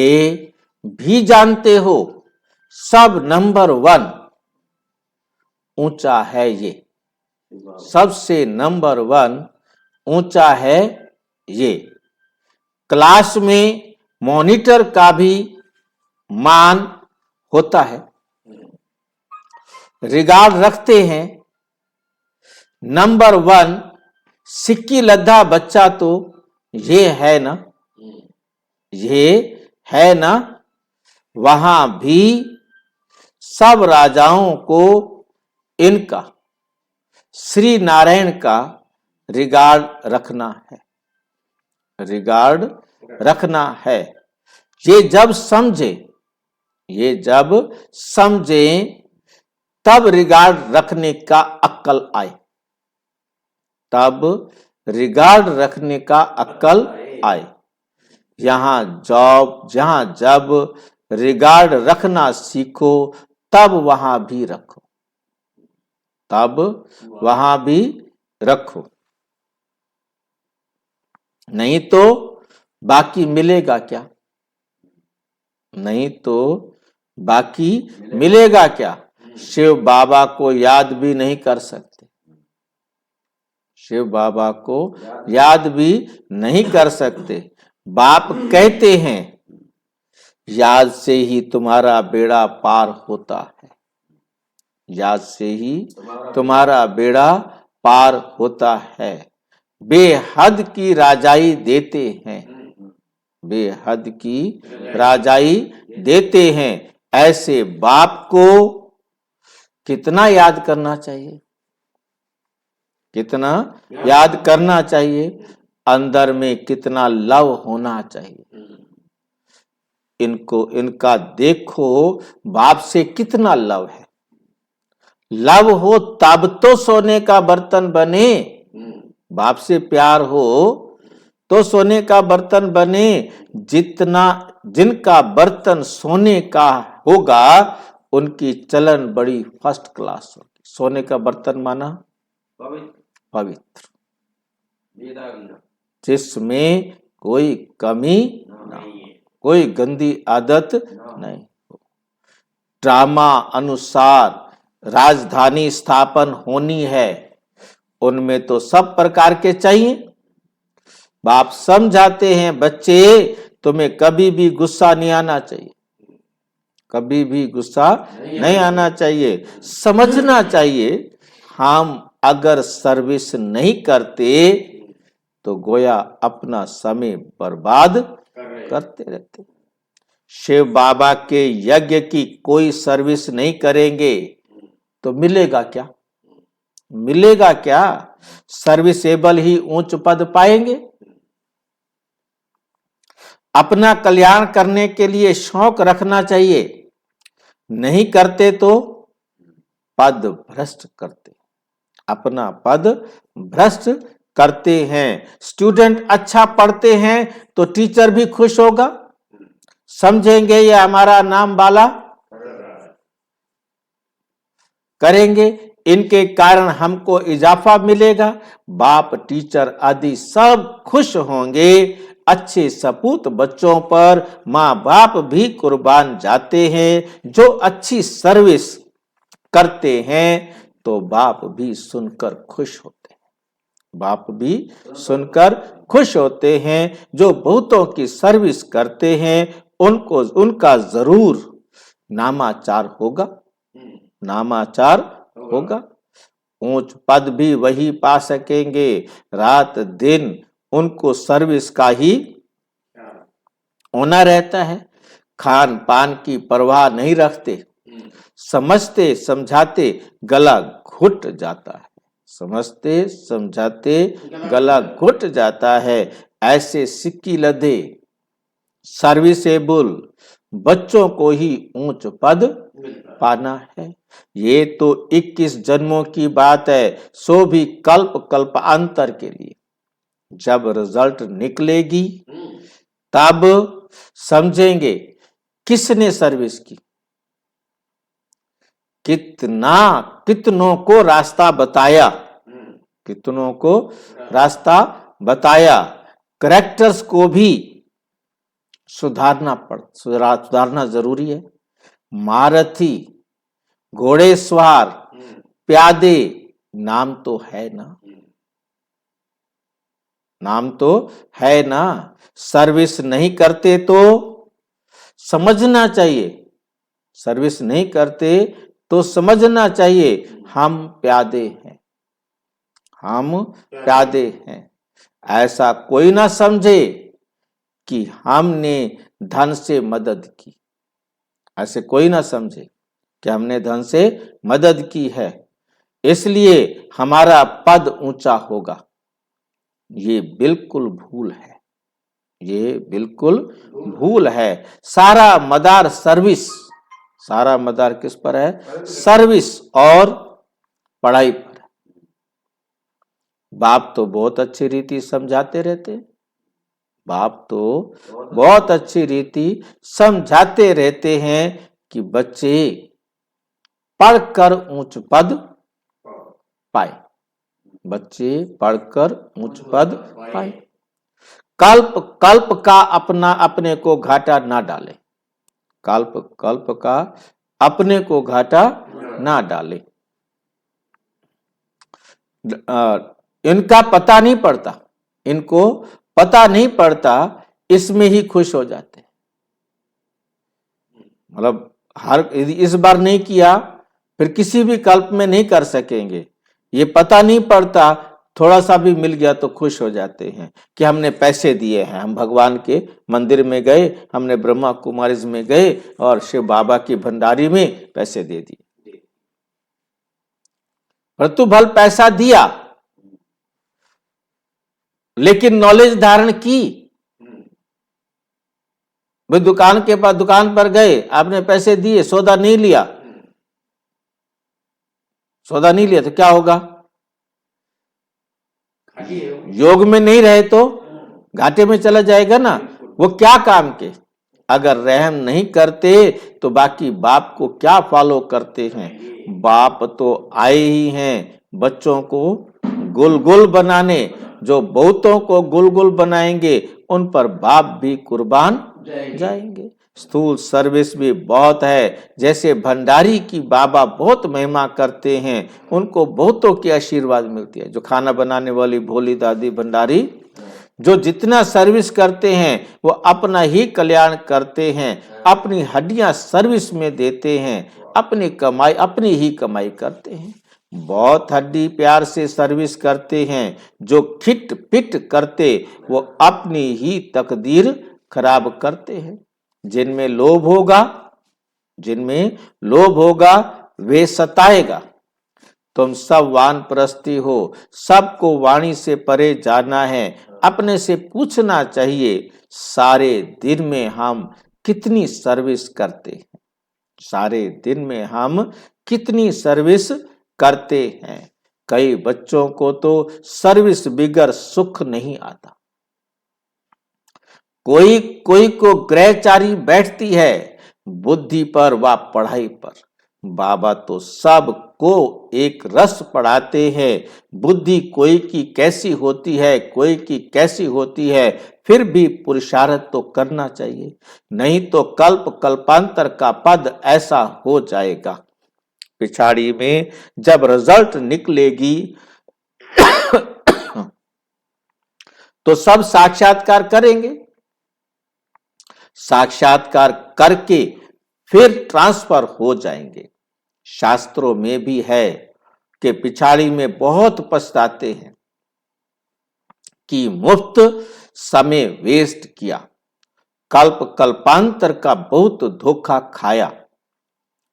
भी जानते हो सब नंबर 1 ऊंचा है। ये सबसे नंबर 1 ऊंचा है। ये क्लास में मॉनिटर का भी मान होता है, रिगार्ड रखते हैं। नंबर 1 सिक्की लद्दा बच्चा तो ये है ना, ये है ना। वहां भी सब राजाओं को इनका श्री नारायण का रिगार्ड रखना है, रिगार्ड रखना है। ये जब समझे, ये जब समझे तब रिगार्ड रखने का अक्ल आए, तब रिगार्ड रखने का अक्ल आए। जहां जब रिगार्ड रखना सीखो तब वहां भी रखो, तब वहां भी रखो। नहीं तो बाकी मिलेगा क्या? नहीं तो बाकी मिलेगा क्या? शिव बाबा को याद भी नहीं कर सकते, शिव बाबा को याद भी नहीं कर सकते। बाप कहते हैं याद से ही तुम्हारा बेड़ा पार होता है, याद से ही तुम्हारा बेड़ा पार होता है। बेहद की राजाई देते हैं, बेहद की राजाई देते हैं। ऐसे बाप को कितना याद करना चाहिए, कितना याद करना चाहिए। अंदर में कितना लव होना चाहिए। इनका देखो बाप से कितना लव है। लव हो तब तो सोने का बर्तन बने, बाप से प्यार हो तो सोने का बर्तन बने। जिनका बर्तन सोने का होगा उनकी चलन बड़ी फर्स्ट क्लास होगी। सोने का बर्तन माना पवित्र, जिसमें कोई कमी ना हो, कोई गंदी आदत नहीं हो। ड्रामा अनुसार राजधानी स्थापन होनी है, उनमें तो सब प्रकार के चाहिए। बाप समझाते हैं, बच्चे तुम्हें कभी भी गुस्सा नहीं आना चाहिए, कभी भी गुस्सा नहीं आना चाहिए। समझना चाहिए हम अगर सर्विस नहीं करते तो गोया अपना समय बर्बाद करते रहते। शिव बाबा के यज्ञ की कोई सर्विस नहीं करेंगे तो मिलेगा क्या? मिलेगा क्या? सर्विसेबल ही उच्च पद पाएंगे। अपना कल्याण करने के लिए शौक रखना चाहिए, नहीं करते तो पद भ्रष्ट करते, अपना पद भ्रष्ट करते हैं। स्टूडेंट अच्छा पढ़ते हैं तो टीचर भी खुश होगा, समझेंगे ये हमारा नाम वाला करेंगे, इनके कारण हमको इजाफा मिलेगा। बाप टीचर आदि सब खुश होंगे। अच्छे सपूत बच्चों पर माँ बाप भी कुर्बान जाते हैं। जो अच्छी सर्विस करते हैं तो बाप भी सुनकर खुश होते हैं, बाप भी सुनकर खुश होते हैं। जो बहुतों की सर्विस करते हैं उनका जरूर नामाचार होगा, नामाचार होगा। ऊंच पद भी वही पा सकेंगे। रात दिन उनको सर्विस का ही होना रहता है। खान पान की परवाह नहीं रखते, समझते समझाते गला घुट जाता है, समझते समझाते गला घुट जाता है। ऐसे सिक्की लदे सर्विसेबल बच्चों को ही ऊंच पद पाना है। ये तो 21 जन्मों की बात है, सो भी कल्प कल्पांतर के लिए। जब रिजल्ट निकलेगी तब समझेंगे किसने सर्विस की, कितनों को रास्ता बताया, कितनों को रास्ता बताया। करेक्टर्स को भी सुधारना जरूरी है। महारथी, घोड़ेसवार, प्यादे नाम तो है ना, नाम तो है ना। सर्विस नहीं करते तो समझना चाहिए, सर्विस नहीं करते तो समझना चाहिए हम प्यादे हैं, हम प्यादे हैं। ऐसा कोई ना समझे कि हमने धन से मदद की, ऐसे कोई ना समझे कि हमने धन से मदद की है इसलिए हमारा पद ऊंचा होगा। ये बिल्कुल भूल है, ये बिल्कुल भूल है। सारा मदार सर्विस, सारा मदार किस पर है? सर्विस और पढ़ाई पर। बाप तो बहुत अच्छी रीति समझाते रहते, बाप तो बहुत अच्छी रीति समझाते रहते हैं कि बच्चे पढ़कर ऊंच पद पाए, बच्चे पढ़कर ऊंच पद पाए। कल्प का अपने को घाटा ना डाले, कल्प का अपने को घाटा ना डाले। इनका पता नहीं पड़ता, इनको पता नहीं पड़ता, इसमें ही खुश हो जाते। मतलब इस बार नहीं किया फिर किसी भी कल्प में नहीं कर सकेंगे। ये पता नहीं पड़ता, थोड़ा सा भी मिल गया तो खुश हो जाते हैं कि हमने पैसे दिए हैं, हम भगवान के मंदिर में गए, हमने ब्रह्मा कुमारीज में गए और शिव बाबा की भंडारी में पैसे दे दिए। परंतु भल पैसा दिया लेकिन नॉलेज धारण की। भाई दुकान पर गए, आपने पैसे दिए, सौदा नहीं लिया, सौदा नहीं लिया तो क्या होगा? योग में नहीं रहे तो घाटे में चला जाएगा ना। वो क्या काम के, अगर रहम नहीं करते तो बाकी बाप को क्या फॉलो करते हैं। बाप तो आए ही हैं बच्चों को गुलगुल बनाने, जो बहुतों को गुलगुल बनाएंगे उन पर बाप भी कुर्बान जाएंगे। स्थूल सर्विस भी बहुत है, जैसे भंडारी की बाबा बहुत महिमा करते हैं, उनको बहुतों की आशीर्वाद मिलती है। जो खाना बनाने वाली भोली दादी भंडारी, जो जितना सर्विस करते हैं वो अपना ही कल्याण करते हैं, अपनी हड्डियां सर्विस में देते हैं, अपनी कमाई अपनी ही कमाई करते हैं। बहुत हड्डी प्यार से सर्विस करते हैं, जो खिट पिट करते वो अपनी ही तकदीर खराब करते हैं। जिनमें लोभ होगा वे सताएगा। तुम सब वानप्रस्थी हो, सबको वाणी से परे जाना है। अपने से पूछना चाहिए सारे दिन में हम कितनी सर्विस करते हैं, सारे दिन में हम कितनी सर्विस करते हैं। कई बच्चों को तो सर्विस बिगर सुख नहीं आता। कोई कोई को ग्रहचारी बैठती है, बुद्धि पर व पढ़ाई पर। बाबा तो सबको एक रस पढ़ाते हैं। बुद्धि कोई की कैसी होती है, कोई की कैसी होती है, फिर भी पुरुषार्थ तो करना चाहिए, नहीं तो कल्प कल्पांतर का पद ऐसा हो जाएगा। पिछाड़ी में जब रिजल्ट निकलेगी तो सब साक्षात्कार करेंगे, साक्षात्कार करके फिर ट्रांसफर हो जाएंगे। शास्त्रों में भी है कि पिछाड़ी में बहुत पछताते हैं कि मुफ्त समय वेस्ट किया, कल्प कल्पांतर का बहुत धोखा खाया।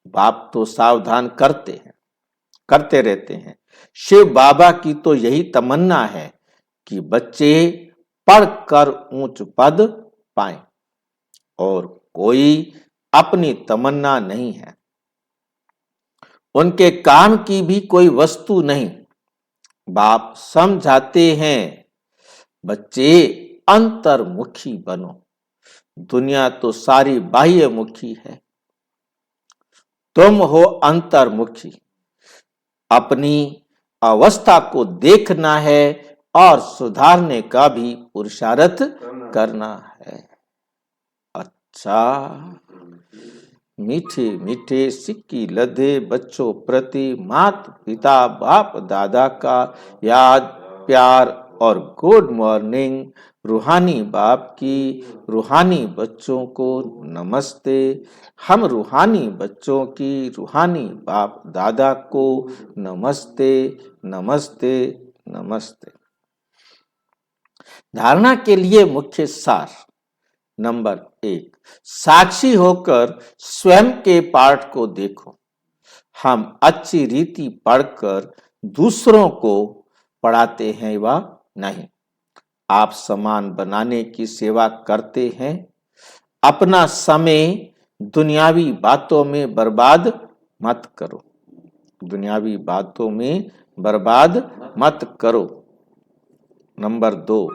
बाप तो सावधान करते रहते हैं। शिव बाबा की तो यही तमन्ना है कि बच्चे पढ़कर ऊंच पद पाएं, और कोई अपनी तमन्ना नहीं है। उनके काम की भी कोई वस्तु नहीं। बाप समझाते हैं बच्चे अंतर्मुखी बनो, दुनिया तो सारी बाह्यमुखी है, तुम हो अंतर्मुखी। अपनी अवस्था को देखना है और सुधारने का भी पुरुषार्थ करना है। अच्छा, मीठे मीठे सिक्की लदे बच्चों प्रति माता पिता बाप दादा का याद प्यार और गुड मॉर्निंग। रूहानी बाप की रूहानी बच्चों को नमस्ते। हम रूहानी बच्चों की रूहानी बाप दादा को नमस्ते नमस्ते नमस्ते। धारणा के लिए मुख्य सार। नंबर 1, साक्षी होकर स्वयं के पाठ को देखो। हम अच्छी रीति पढ़कर दूसरों को पढ़ाते हैं वा नहीं। आप सामान बनाने की सेवा करते हैं। अपना समय दुनियावी बातों में बर्बाद मत करो, दुनियावी बातों में बर्बाद मत करो। नंबर 2,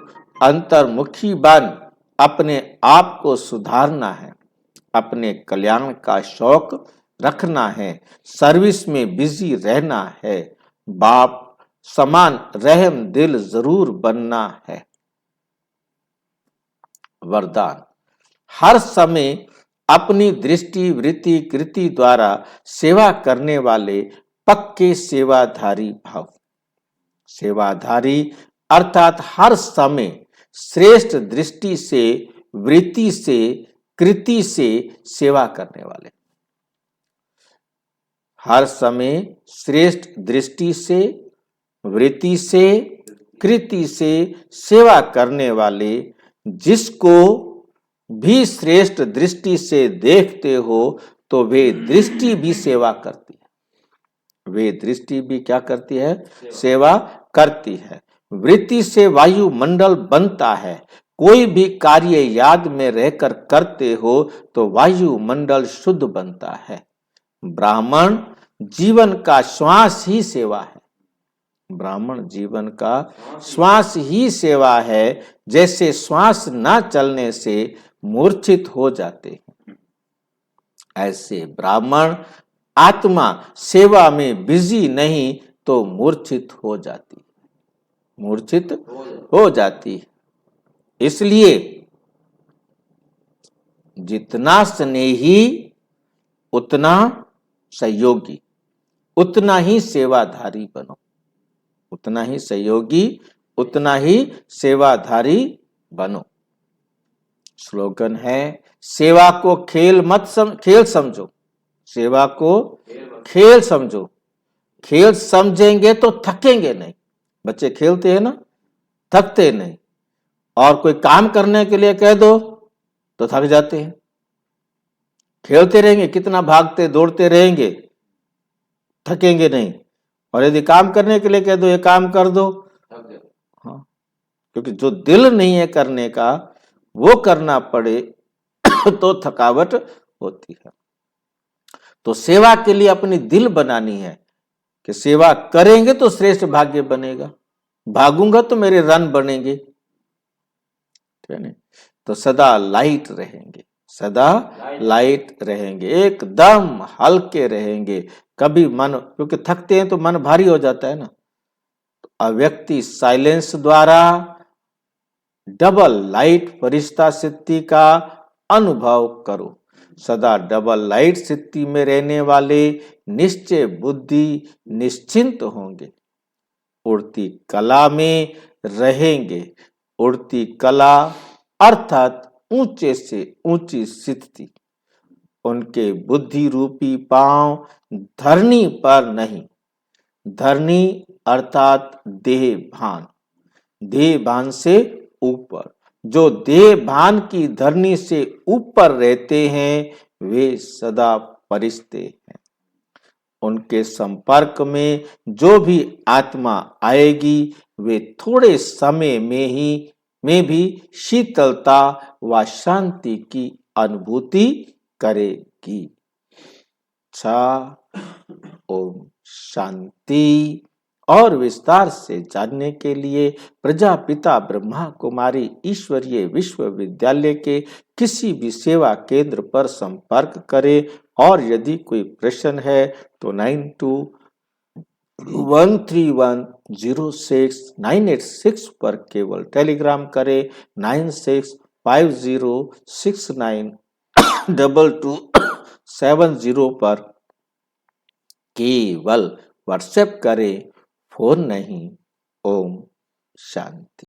अंतर्मुखी बन अपने आप को सुधारना है, अपने कल्याण का शौक रखना है, सर्विस में बिजी रहना है, बाप समान रहम दिल जरूर बनना है। वरदान, हर समय अपनी दृष्टि वृत्ति कृति द्वारा सेवा करने वाले पक्के सेवाधारी भाव। सेवाधारी अर्थात हर समय श्रेष्ठ दृष्टि से वृत्ति से कृति से सेवा करने वाले। हर समय श्रेष्ठ दृष्टि से वृत्ति से कृति से सेवा करने वाले, जिसको भी श्रेष्ठ दृष्टि से देखते हो तो वे दृष्टि भी सेवा करती है, वे दृष्टि भी क्या करती है, सेवा करती है। वृत्ति से वायुमंडल बनता है। कोई भी कार्य याद में रहकर करते हो तो वायुमंडल शुद्ध बनता है। ब्राह्मण जीवन का श्वास ही सेवा है। ब्राह्मण जीवन का श्वास ही सेवा है। जैसे श्वास न चलने से मूर्छित हो जाते हैं, ऐसे ब्राह्मण आत्मा सेवा में बिजी नहीं तो मूर्छित हो जाती, मूर्छित हो जाती। इसलिए जितना स्नेही उतना सहयोगी, उतना ही सेवाधारी बनो, उतना ही सहयोगी, उतना ही सेवाधारी बनो। स्लोगन है, सेवा को खेल खेल समझो, सेवा को खेल समझो। खेल समझेंगे तो थकेंगे नहीं। बच्चे खेलते हैं ना, थकते नहीं। और कोई काम करने के लिए कह दो तो थक जाते हैं। खेलते रहेंगे, कितना भागते दौड़ते रहेंगे, थकेंगे नहीं। और यदि काम करने के लिए कह दो ये काम कर दो, हाँ, क्योंकि जो दिल नहीं है करने का वो करना पड़े तो थकावट होती है। तो सेवा के लिए अपनी दिल बनानी है कि सेवा करेंगे तो श्रेष्ठ भाग्य बनेगा, भागूंगा तो मेरे रन बनेंगे, ठीक है ना। तो सदा लाइट रहेंगे, सदा लाइट रहेंगे, एकदम हल्के रहेंगे। कभी मन, क्योंकि थकते हैं तो मन भारी हो जाता है ना, तो अव्यक्ति साइलेंस द्वारा डबल लाइट फरिश्ता सिद्धि का अनुभव करो। सदा डबल लाइट स्थिति में रहने वाले निश्चय बुद्धि निश्चिंत होंगे, उड़ती कला में रहेंगे। उड़ती कला अर्थात ऊंचे से ऊंची स्थिति। उनके बुद्धि रूपी पांव धरनी पर नहीं, धरनी अर्थात देह भान, देह भान से ऊपर। जो देह भान की धरनी से ऊपर रहते हैं वे सदा फरिश्ते हैं। उनके संपर्क में जो भी आत्मा आएगी वे थोड़े समय में भी शीतलता व शांति की अनुभूति करेगी। अच्छा, ओम शांति। और विस्तार से जानने के लिए प्रजापिता ब्रह्मा कुमारी ईश्वरीय विश्वविद्यालय के किसी भी सेवा केंद्र पर संपर्क करें। और यदि कोई प्रश्न है तो 9213106986 पर केवल टेलीग्राम करें। 9650692270 पर केवल व्हाट्सएप करें, फोन नहीं। ओम शांति।